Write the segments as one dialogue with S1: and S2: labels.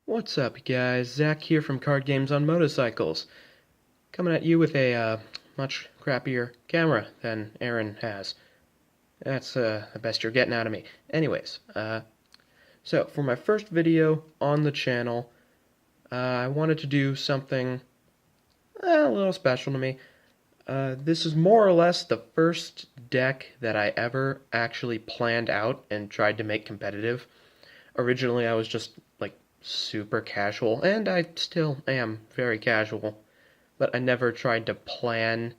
S1: What's up, guys? Zach here from Card Games on Motorcycles, coming at you with a much crappier camera than Aaron has. That's the best you're getting out of me. Anyways, so for my first video on the channel, I wanted to do something a little special to me. This is more or less the first deck that I ever actually planned out and tried to make competitive. Originally, I was just super casual, and I still am very casual, but I never tried to plan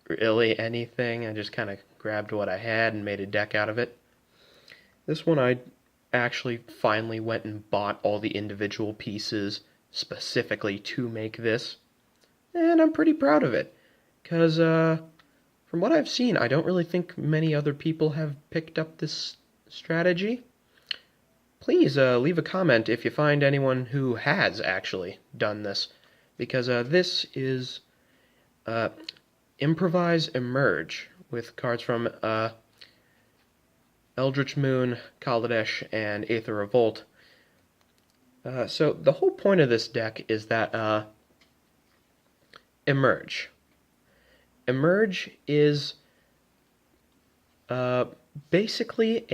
S1: really anything. I just kind of grabbed what I had and made a deck out of it. This one I actually finally went and bought all the individual pieces specifically to make this, and I'm pretty proud of it, because from what I've seen, I don't really think many other people have picked up this strategy. Please leave a comment if you find anyone who has actually done this, because this is Improvise Emerge with cards from Eldritch Moon, Kaladesh, and Aether Revolt. So the whole point of this deck is that Emerge. Emerge is basically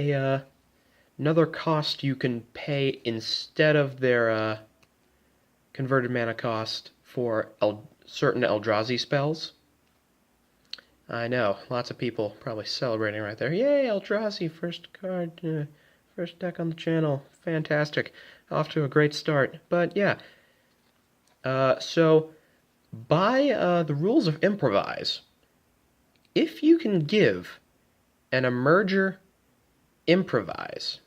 S1: another cost you can pay instead of their converted mana cost for certain Eldrazi spells. I know, lots of people probably celebrating right there. Yay, Eldrazi, first card, first deck on the channel. Fantastic. Off to a great start. But yeah, so by the rules of Improvise, if you can give an Emerger Improvise,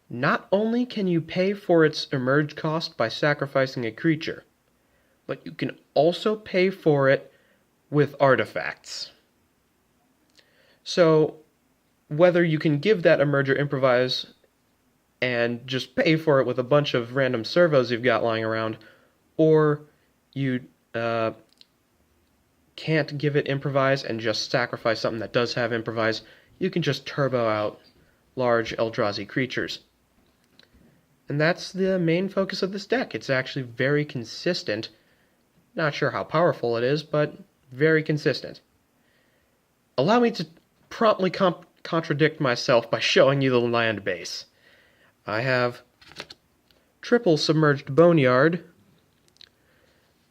S1: not only can you pay for its emerge cost by sacrificing a creature, but you can also pay for it with artifacts. So whether you can give that Emerger Improvise and just pay for it with a bunch of random servos you've got lying around, or you can't give it Improvise and just sacrifice something that does have Improvise, you can just turbo out large Eldrazi creatures. And that's the main focus of this deck. It's actually very consistent. Not sure how powerful it is, but very consistent. Allow me to promptly contradict myself by showing you the land base. I have triple Submerged Boneyard,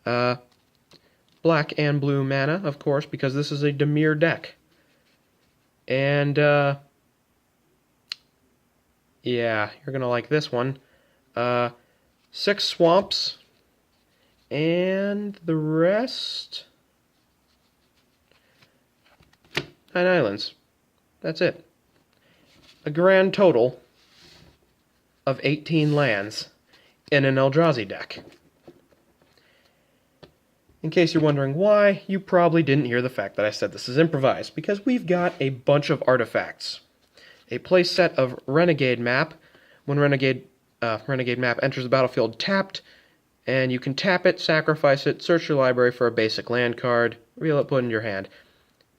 S1: black and blue mana, of course, because this is a Dimir deck. And, yeah, you're going to like this one. 6 swamps, and the rest 9 islands. That's it. A grand total of 18 lands in an Eldrazi deck. In case you're wondering why, you probably didn't hear the fact that I said this is improvised, because we've got a bunch of artifacts. A playset of Renegade Map. When Renegade Map enters the battlefield tapped, and you can tap it, sacrifice it, search your library for a basic land card, reveal it, put it in your hand.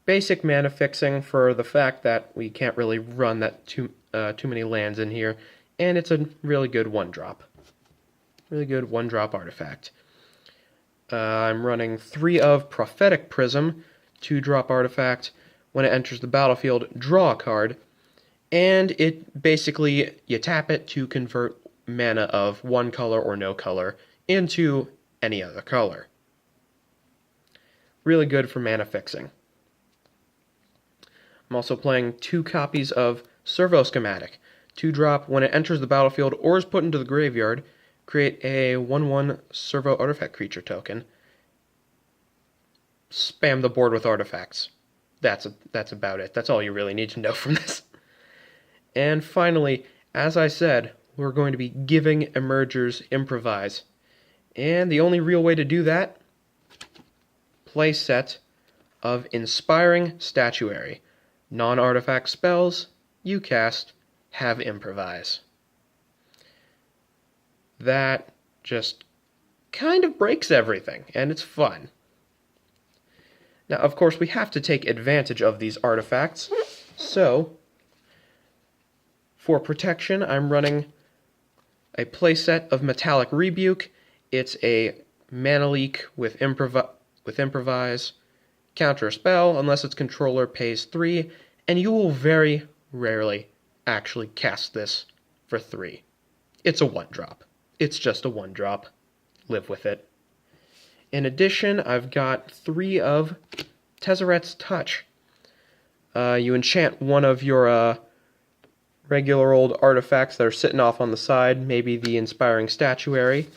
S1: Basic mana fixing for the fact that we can't really run that too many lands in here, and it's a really good one-drop. Really good one-drop artifact. I'm running 3 of Prophetic Prism, 2-drop artifact. When it enters the battlefield, draw a card, and it basically, you tap it to convert mana of one color or no color into any other color. Really good for mana fixing. I'm also playing 2 copies of Servo Schematic. 2-drop, when it enters the battlefield or is put into the graveyard, create a 1/1 Servo Artifact creature token. Spam the board with artifacts. That's about it. That's all you really need to know from this. And finally, as I said, we're going to be giving Emergers Improvise. And the only real way to do that, play set of Inspiring Statuary. Non-artifact spells you cast have Improvise. That just kind of breaks everything, and it's fun. Now, of course, we have to take advantage of these artifacts, so for protection, I'm running a playset of Metalic Rebuke. It's a mana leak with Improvise. Counter a spell unless its controller pays 3, and you will very rarely actually cast this for 3. It's a 1-drop. It's just a 1-drop. Live with it. In addition, I've got 3 of Tezzeret's Touch. You enchant one of your regular old artifacts that are sitting off on the side, maybe the Inspiring Statuary,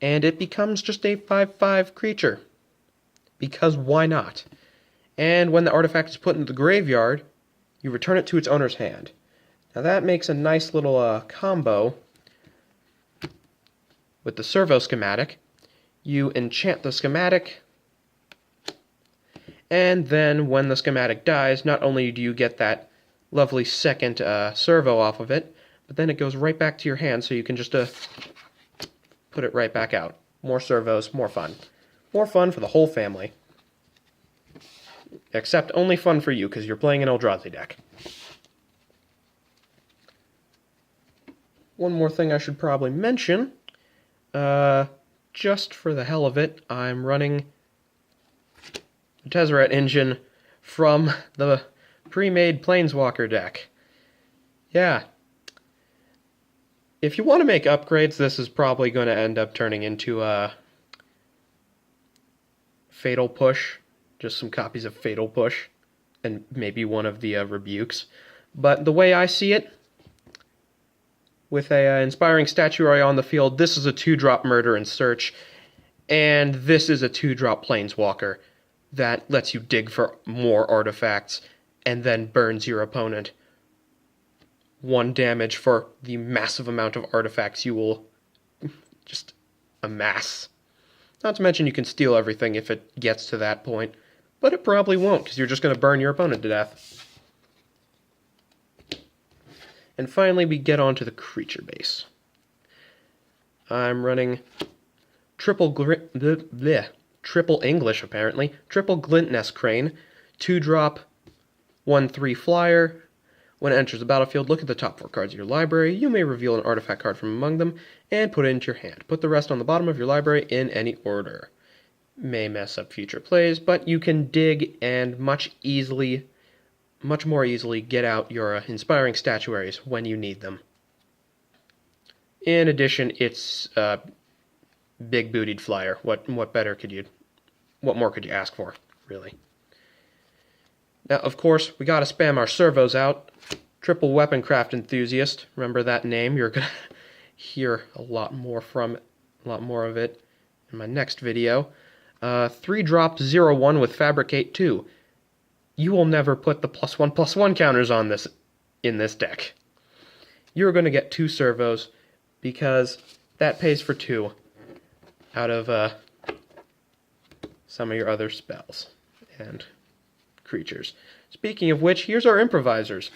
S1: and it becomes just a 5/5 creature. Because why not? And when the artifact is put into the graveyard, you return it to its owner's hand. Now that makes a nice little combo with the Servo Schematic. You enchant the Schematic, and then when the Schematic dies, not only do you get that lovely second servo off of it, but then it goes right back to your hand, so you can just put it right back out. More servos, more fun. More fun for the whole family. Except only fun for you, because you're playing an Eldrazi deck. One more thing I should probably mention. Just for the hell of it, I'm running the Tezzeret engine from the pre-made Planeswalker deck. Yeah. If you want to make upgrades, this is probably going to end up turning into a Fatal Push. Just some copies of Fatal Push. And maybe one of the Rebukes. But the way I see it, with a Inspiring Statuary on the field, this is a 2-drop Murder and Search. And this is a 2-drop Planeswalker that lets you dig for more artifacts and then burns your opponent 1 damage for the massive amount of artifacts you will just amass. Not to mention you can steal everything if it gets to that point, but it probably won't, because you're just going to burn your opponent to death. And finally, we get onto the creature base. I'm running triple English, apparently. Triple Glint-Nest Crane, 2-drop, 1/3 flyer. When it enters the battlefield, look at the top 4 cards of your library. You may reveal an artifact card from among them and put it into your hand. Put the rest on the bottom of your library in any order. May mess up future plays, but you can dig and much more easily get out your Inspiring Statuaries when you need them. In addition, it's big-bootied flyer. What more could you ask for, really? Now, of course, we gotta spam our servos out. Triple Weaponcraft Enthusiast. Remember that name? You're gonna hear a lot more of it in my next video. 3-drop 0/1 with Fabricate 2. You will never put the +1/+1 counters on this in this deck. You're going to get 2 servos because that pays for 2 out of some of your other spells and creatures. Speaking of which, here's our improvisers.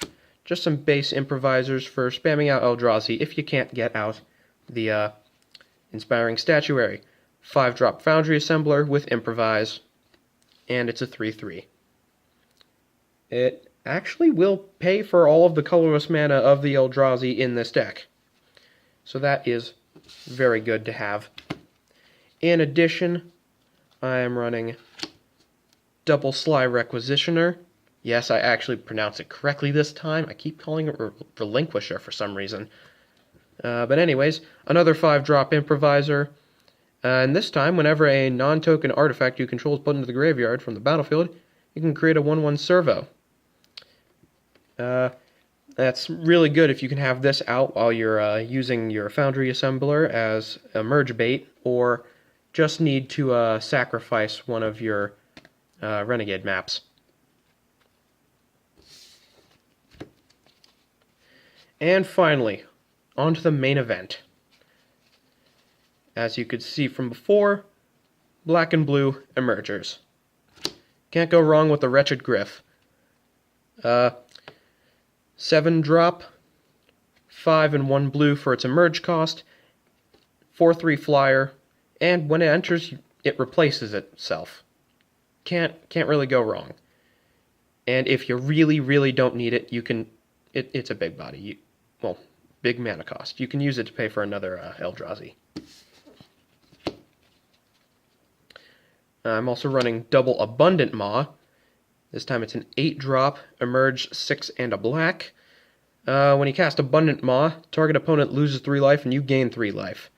S1: Just some base improvisers for spamming out Eldrazi if you can't get out the Inspiring Statuary. 5-drop Foundry Assembler with Improvise, and it's a 3/3. It actually will pay for all of the colorless mana of the Eldrazi in this deck. So that is very good to have. In addition, I am running double Sly Requisitioner. Yes, I actually pronounce it correctly this time. I keep calling it Relinquisher for some reason. But anyways, another 5-drop Improviser. And this time, whenever a non-token artifact you control is put into the graveyard from the battlefield, you can create a 1/1 servo. That's really good if you can have this out while you're using your Foundry Assembler as a merge bait, or just need to sacrifice one of your Renegade maps. And finally, on to the main event. As you could see from before, black and blue emergers. Can't go wrong with the Wretched Gryff. 7-drop, 5 and 1 blue for its emerge cost, 4/3 flyer, and when it enters, it replaces itself. Can't really go wrong. And if you really don't need it, you can. It's a big body. big mana cost. You can use it to pay for another Eldrazi. I'm also running double Abundant Maw. This time it's an 8-drop, emerge 6 and a black. When you cast Abundant Maw, target opponent loses 3 life and you gain 3 life.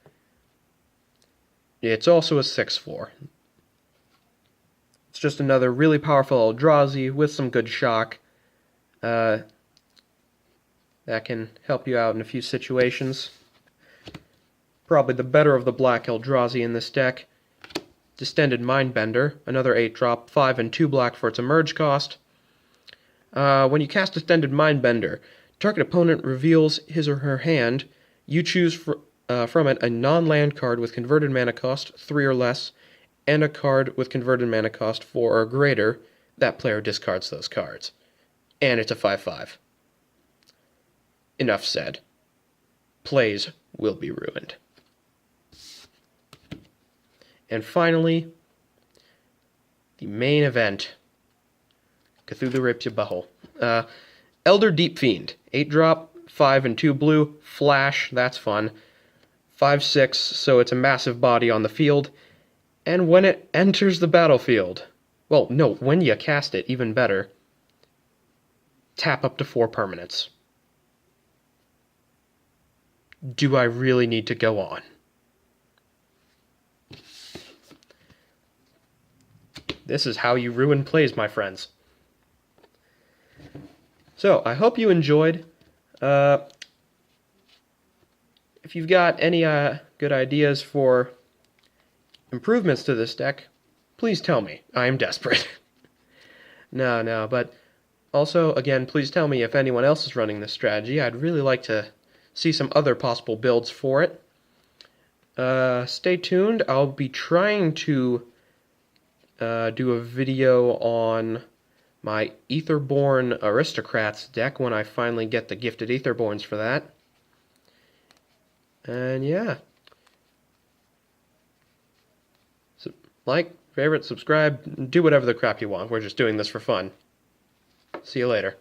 S1: It's also a 6/4. It's just another really powerful Eldrazi with some good shock. That can help you out in a few situations. Probably the better of the black Eldrazi in this deck. Distended Mindbender, another 8-drop, 5 and 2 black for its emerge cost. When you cast Distended Mindbender, target opponent reveals his or her hand. You choose from it a non-land card with converted mana cost 3 or less, and a card with converted mana cost 4 or greater. That player discards those cards. And it's a 5/5. Enough said. Plays will be ruined. And finally, the main event. Cthulhu Rapes Your Butthole. Elder Deep-Fiend. 8-drop, 5 and 2 blue, flash, that's fun. 5/6, so it's a massive body on the field. And when it enters the battlefield, well, no, when you cast it, even better, tap up to 4 permanents. Do I really need to go on? This is how you ruin plays, my friends. So, I hope you enjoyed. If you've got any good ideas for improvements to this deck, please tell me. I am desperate. No, but also, again, please tell me if anyone else is running this strategy. I'd really like to see some other possible builds for it. Stay tuned. I'll be trying to do a video on my Aetherborn Aristocrats deck when I finally get the Gifted Aetherborns for that. And yeah. So, like, favorite, subscribe, do whatever the crap you want. We're just doing this for fun. See you later.